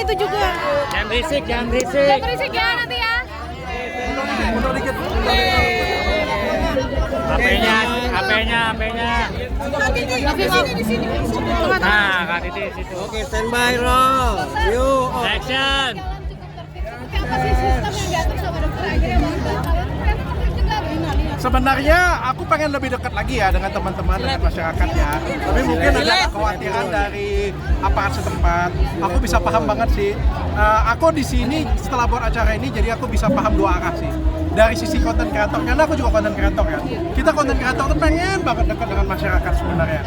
itu juga. Jangan berisik, jangan berisik. Jangan berisik ya nanti ya. Mundur dikit. HP-nya. Di sini. Nah, Kak Titi di situ. Oke, standby roll. Yuk. Action. Apa sih sistem yang diatur sama dokter akhirnya Bang? Sebenarnya aku pengen lebih dekat lagi ya dengan teman-teman, dengan masyarakat ya. Tapi mungkin ada kekhawatiran dari aparat setempat. Aku bisa paham banget sih. Aku di sini setelah buat acara ini, jadi aku bisa paham dua arah sih. Dari sisi konten kreator, karena aku juga konten kreator ya. Kita konten kreator tuh pengen banget dekat dengan masyarakat sebenarnya.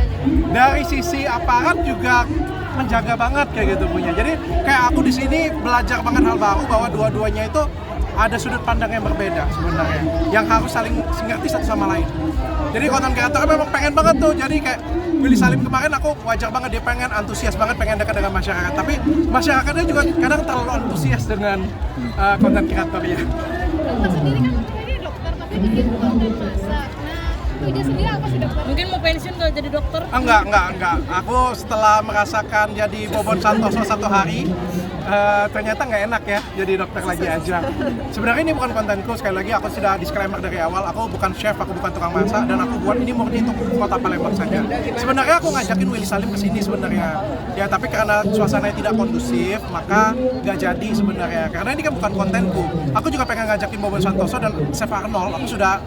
Dari sisi aparat juga menjaga banget kayak gitu punya. Jadi kayak aku di sini belajar banget hal baru bahwa dua-duanya itu ada sudut pandang yang berbeda sebenarnya, yang harus saling ngerti satu sama lain. Jadi konten kreator memang pengen banget tuh, jadi kayak Willy Salim kemarin aku wajar banget dia pengen antusias banget, pengen dekat dengan masyarakat. Tapi masyarakatnya juga kadang terlalu antusias dengan konten kreatornya. Dokter sendiri kan ini dokter tapi bikin konten masak. Nah, tujuan sendiri apa sih dokter? Mungkin mau pensiun kalau jadi dokter? Enggak. Aku setelah merasakan jadi Bobon Santoso satu hari, ternyata nggak enak ya jadi dokter lagi aja. Sebenarnya ini bukan kontenku, sekali lagi aku sudah disclaimer dari awal, aku bukan chef, aku bukan tukang masak, dan aku buat ini murni untuk kota Palembang saja. Sebenarnya aku ngajakin Willy Salim ke sini sebenarnya. Ya tapi karena suasananya tidak kondusif, maka nggak jadi sebenarnya. Karena ini kan bukan kontenku. Aku juga pengen ngajakin Bobon Santoso dan Chef Arnold, aku sudah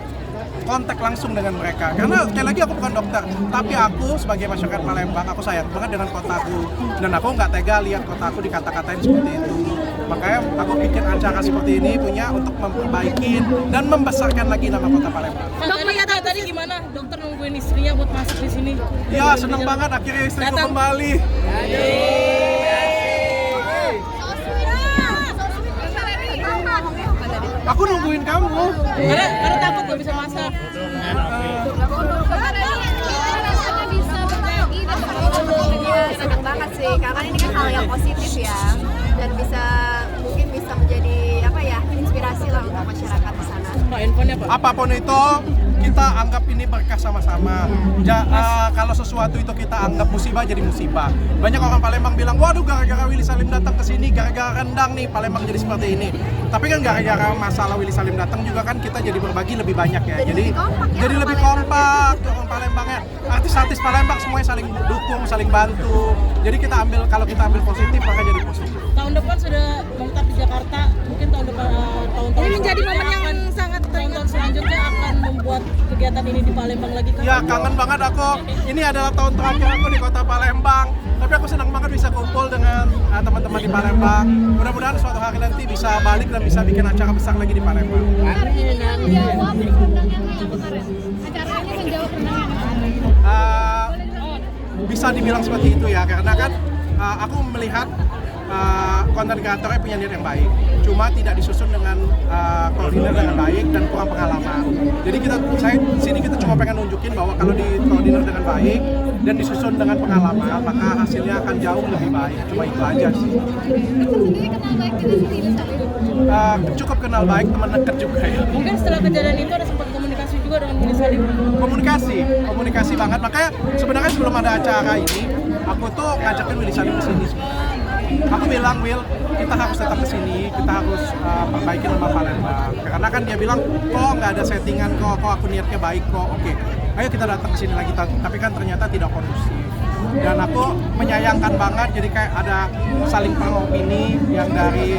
kontak langsung dengan mereka, karena sekali lagi aku bukan dokter, tapi aku sebagai masyarakat Palembang, aku sayang banget dengan kotaku, dan aku nggak tega lihat kotaku dikata-katain seperti itu. Makanya aku bikin acara seperti ini punya untuk memperbaiki dan membesarkan lagi nama kota Palembang. Tadi gimana? Dokter nungguin istrinya buat masuk di sini. Ya seneng banget akhirnya istriku kembali. Aku nungguin kamu. Karena takut gak bisa masak. Rasanya bisa berbagi dan Ya, senang banget sih, karena ini kan hal yang positif ya, dan mungkin bisa menjadi inspirasi lah untuk masyarakat di sana. Pak, handphonenya Pak. Apapun itu kita anggap ini berkah sama-sama. Kalau sesuatu itu kita anggap musibah jadi musibah. Banyak orang Palembang bilang, waduh gara-gara Willy Salim datang ke sini, gara-gara rendang nih Palembang jadi seperti ini. Tapi kan gara-gara masalah Willy Salim datang juga kan kita jadi berbagi lebih banyak ya. Jadi lebih kompak orang Palembangnya. Artis-artis Palembang semuanya saling dukung, saling bantu. Jadi kalau kita ambil positif maka jadi positif. Tahun depan sudah menetap di Jakarta. Mungkin tahun-tahun Ini menjadi momen yang sangat tahun-tahun selanjutnya akan membuat kegiatan ini di Palembang lagi kan? Ya kangen banget aku. Ini adalah tahun terakhir aku di kota Palembang. Tapi aku senang banget bisa kumpul dengan teman-teman di Palembang. Mudah-mudahan suatu hari nanti bisa balik dan bisa bikin acara besar lagi di Palembang. ini menjawab rendang yang kemarin. Acaranya menjawab rendang yang kemarin. Bisa dibilang seperti itu ya, karena kan aku melihat konten kreatornya punya niat yang baik, cuma tidak disusun dengan koordinir dengan baik dan kurang pengalaman. Jadi sini kita cuma pengen nunjukin bahwa kalau di koordinir dengan baik dan disusun dengan pengalaman, maka hasilnya akan jauh lebih baik. Cuma itu aja sih. Dokter sendiri kenal baik dengan Willy Salim. Cukup kenal baik, teman dekat juga ya. Mungkin setelah kejadian itu ada sempat komunikasi juga dengan Willy Salim. Komunikasi banget. Makanya sebenarnya sebelum ada acara ini, aku tuh ngajakin Willy Salim ke sini. Aku bilang, Will, kita harus tetap ke sini, kita harus perbaiki nama Palembang. Karena kan dia bilang, kok nggak ada settingan, kok aku niatnya baik kok. Oke, ayo kita datang ke sini lagi. Tapi kan ternyata tidak kondusif. Dan aku menyayangkan banget, jadi kayak ada saling perang opini yang dari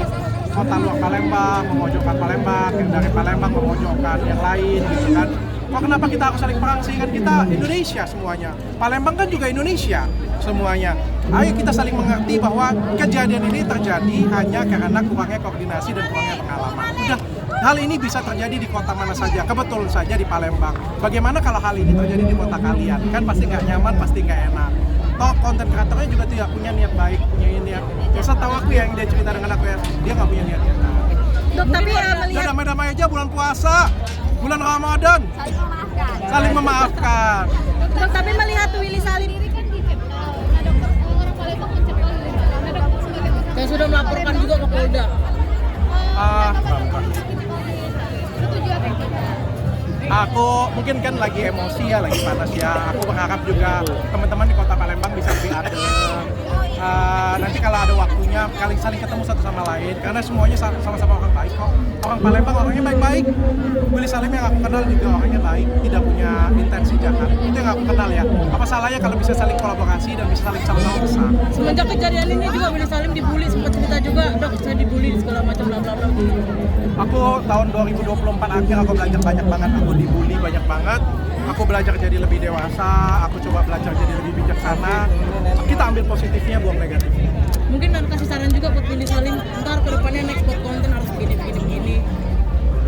kota luar Palembang memojokkan Palembang, yang dari Palembang memojokkan yang lain gitu kan. Kok kenapa kita harus saling perang sih? Kan kita Indonesia semuanya. Palembang kan juga Indonesia semuanya. Ayo kita saling mengerti bahwa kejadian ini terjadi hanya karena kurangnya koordinasi dan kurangnya pengalaman. Udah, hal ini bisa terjadi di kota mana saja, kebetulan saja di Palembang. Bagaimana kalau hal ini terjadi di kota kalian? Kan pasti nggak nyaman, pasti nggak enak. Toh konten kreatornya juga tidak punya niat baik, punya niat. Masa tahu aku yang dia cerita dengan aku ya, dia nggak punya niat. Dok, tapi Udah damai-damai aja bulan puasa, bulan Ramadan. Saling memaafkan. Dok, tapi melihat Willy Salim ini kan dicekal. Nah, dokter orang Palembang mencekal Willy Salim. Nah, dokter sebagai dokter Saya sudah melaporkan juga ke Polda. setuju apa itu? Aku mungkin kan lagi emosi ya, lagi panas ya. Aku berharap juga teman-teman di kota Palembang bisa lebih adem. Nanti kalau ada waktunya semuanya saling ketemu satu sama lain karena semuanya sama-sama orang baik kok. Orang Palembang orangnya baik-baik. Willy Salim yang aku kenal juga orangnya baik, tidak punya intensi jahat. Itu yang aku kenal ya. Apa salahnya kalau bisa saling kolaborasi dan bisa saling sama-sama besar. Semenjak kejadian ini juga Willy Salim dibully, sempat cerita juga, dok saya dibully segala macam bla bla bla. Aku tahun 2024 akhir aku belajar banyak banget, aku dibully banyak banget. Aku belajar jadi lebih dewasa, aku coba belajar jadi lebih bijaksana. Kita ambil positifnya, buang negatifnya. Mungkin dan kasih saran juga buat Willy Salim, ntar ke depannya next buat konten harus begini.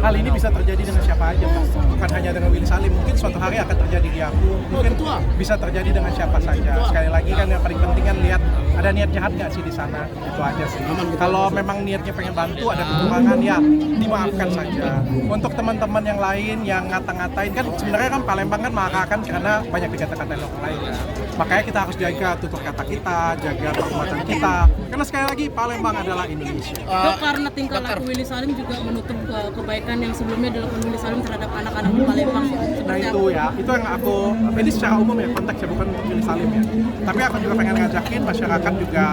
Hal ini bisa terjadi dengan siapa aja, Pak. Bukan hanya dengan Willy Salim, mungkin suatu hari akan terjadi di aku, mungkin bisa terjadi dengan siapa saja. Sekali lagi kan yang paling penting kan lihat ada niat jahat nggak sih di sana, itu aja sih. Kalau memang niatnya pengen bantu, ada kekurangan ya dimaafkan saja. Untuk teman-teman yang lain yang ngata-ngatain kan sebenarnya kan Palembang kan marah kan karena banyak dikata-katain orang lain kan. Makanya kita harus jaga tutur kata kita, jaga perbuatan kita. Karena sekali lagi Palembang adalah Indonesia. Dok, karena tingkah laku Willy Salim juga menutup kebaikan yang sebelumnya dilakukan Willy Salim terhadap anak-anak di Palembang. Nah itu ya, itu yang aku, ini secara umum ya konteksnya bukan untuk Willy Salim ya. Tapi aku juga pengen ngajakin masyarakat juga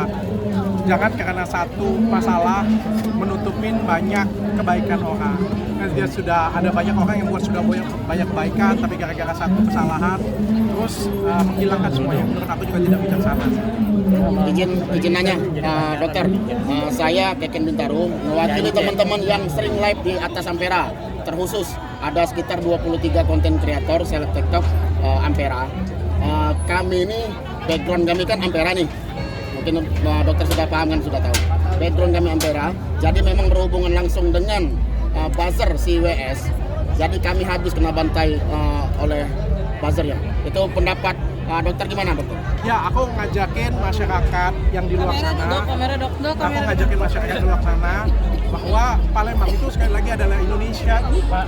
jangan karena satu masalah menutupin banyak kebaikan orang. Dia sudah ada banyak orang yang buat sudah banyak kebaikan, tapi gara-gara satu kesalahan terus menghilangkan semuanya. Menurut aku juga tidak bijaksana. Izin nanya, dokter, saya Keken Bintaro mewakili teman-teman yang sering live di atas Ampera. Terkhusus ada sekitar 23 konten kreator seleb TikTok Ampera. Kami ini background kami kan Ampera nih. Mungkin dokter sudah paham kan, sudah tahu. Background kami Ampera. Jadi memang berhubungan langsung dengan buzzer CWS. Jadi kami habis kena bantai oleh buzzer ya. Itu pendapat dokter gimana, dokter? Ya, aku ngajakin masyarakat yang di luar sana. Aku ngajakin masyarakat yang di luar sana bahwa Palembang itu sekali lagi adalah Indonesia.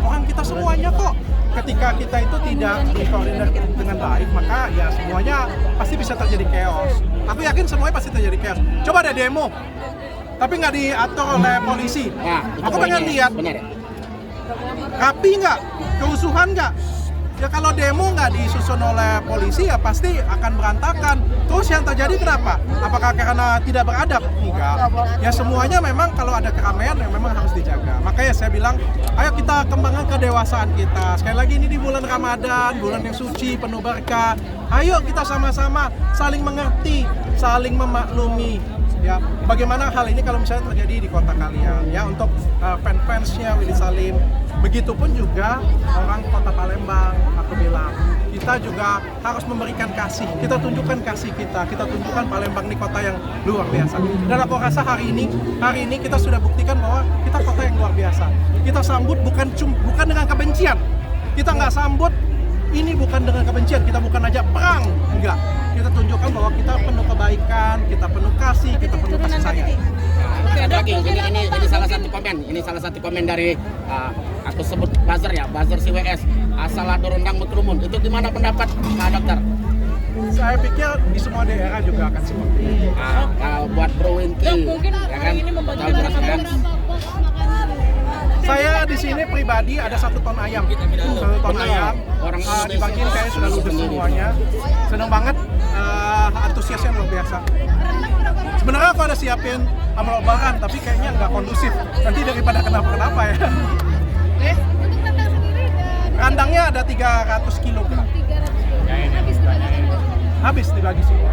Orang kita semuanya kok. Ketika kita itu tidak dikoordinir dengan baik, maka ya semuanya pasti bisa terjadi chaos. Aku yakin semuanya pasti terjadi chaos. Coba ada demo, tapi nggak diatur oleh polisi. Nah, aku pengen lihat, benar ya? rapi nggak, keusuhan nggak. Ya kalau demo nggak disusun oleh polisi ya pasti akan berantakan. Terus yang terjadi kenapa? Apakah karena tidak beradab? Enggak. Ya semuanya memang kalau ada keramaian yang memang harus dijaga. Makanya saya bilang, ayo kita kembangkan kedewasaan kita. Sekali lagi ini di bulan Ramadan, bulan yang suci, penuh berkah. Ayo kita sama-sama saling mengerti, saling memaklumi. Ya, bagaimana hal ini kalau misalnya terjadi di kota kalian? Ya, untuk fans-fansnya Willy Salim. Begitupun juga orang kota Palembang, aku bilang kita juga harus memberikan kasih. Kita tunjukkan kasih kita tunjukkan Palembang ini kota yang luar biasa. Dan aku rasa hari ini kita sudah buktikan bahwa kita kota yang luar biasa. Kita sambut bukan dengan kebencian. Kita nggak sambut ini bukan dengan kebencian. Kita bukan aja perang, enggak. Kita tunjukkan bahwa kita penuh kebaikan, kita penuh kasih, kita penuh kasih sayang. Lagi, ini salah satu komen. Ini salah satu komen dari aku sebut buzzer ya, buzzer CWS. Asal ada rendang berkerumun. Itu gimana pendapat Pak Dokter? Saya pikir di semua daerah juga akan seperti itu. Buat Bro Winky, Dok, mungkin ya kan? hari ini membantu Tahu jelaskan. Saya di sini pribadi ada 1 ton ayam. 1 ton ayam. Orang Indonesia dibagiin kayak sudah ludes semuanya. Seneng banget, antusiasnya luar biasa. Sebenarnya aku ada siapin amal lebaran, tapi kayaknya nggak kondusif. Nanti daripada kenapa-kenapa ya. Kandangnya ada 300 kilogram. Habis dibagi semua.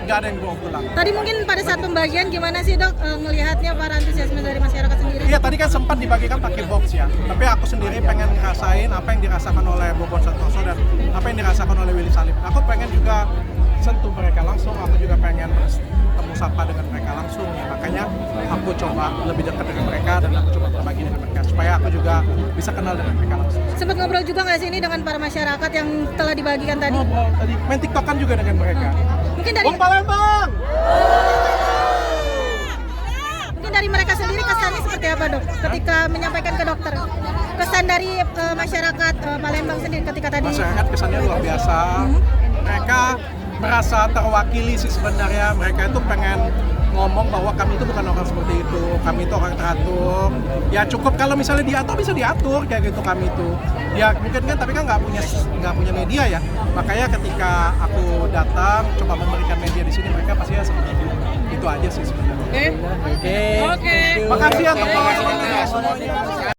Nggak ada yang bawa pulang. Tadi mungkin pada saat pembagian gimana sih dok melihatnya para antusiasme dari masyarakat sendiri? Iya, tadi kan sempat dibagikan pakai box ya. Tapi aku sendiri pengen ngerasain apa yang dirasakan oleh Bobon Santoso dan apa yang dirasakan oleh Willy Salim. Aku pengen juga sentuh mereka langsung, aku juga pengen ketemu sapa dengan mereka langsung ya. Makanya aku coba lebih dekat dengan mereka dan aku coba berbagi dengan mereka supaya aku juga bisa kenal dengan mereka langsung. Sempat ngobrol juga nggak sih ini dengan para masyarakat yang telah dibagikan tadi? Ngobrol tadi, main tiktokan juga dengan mereka. Mungkin dari Bung Palembang! Mungkin dari mereka sendiri kesannya seperti apa dok? Ketika menyampaikan ke dokter, kesan dari masyarakat Palembang sendiri ketika tadi? Masyarakat kesannya luar biasa. Mereka merasa terwakili sih sebenarnya. Mereka itu pengen ngomong bahwa kami itu bukan orang seperti itu, kami itu orang teratur. Ya cukup kalau misalnya diatur bisa diatur kayak gitu kami itu. Ya mungkin kan tapi kan nggak punya media ya. Makanya ketika aku datang coba memberikan media di sini mereka pasti seperti itu. Itu aja sih sebenarnya. Oke. Oke. Oke. Makasih ya teman-teman semuanya.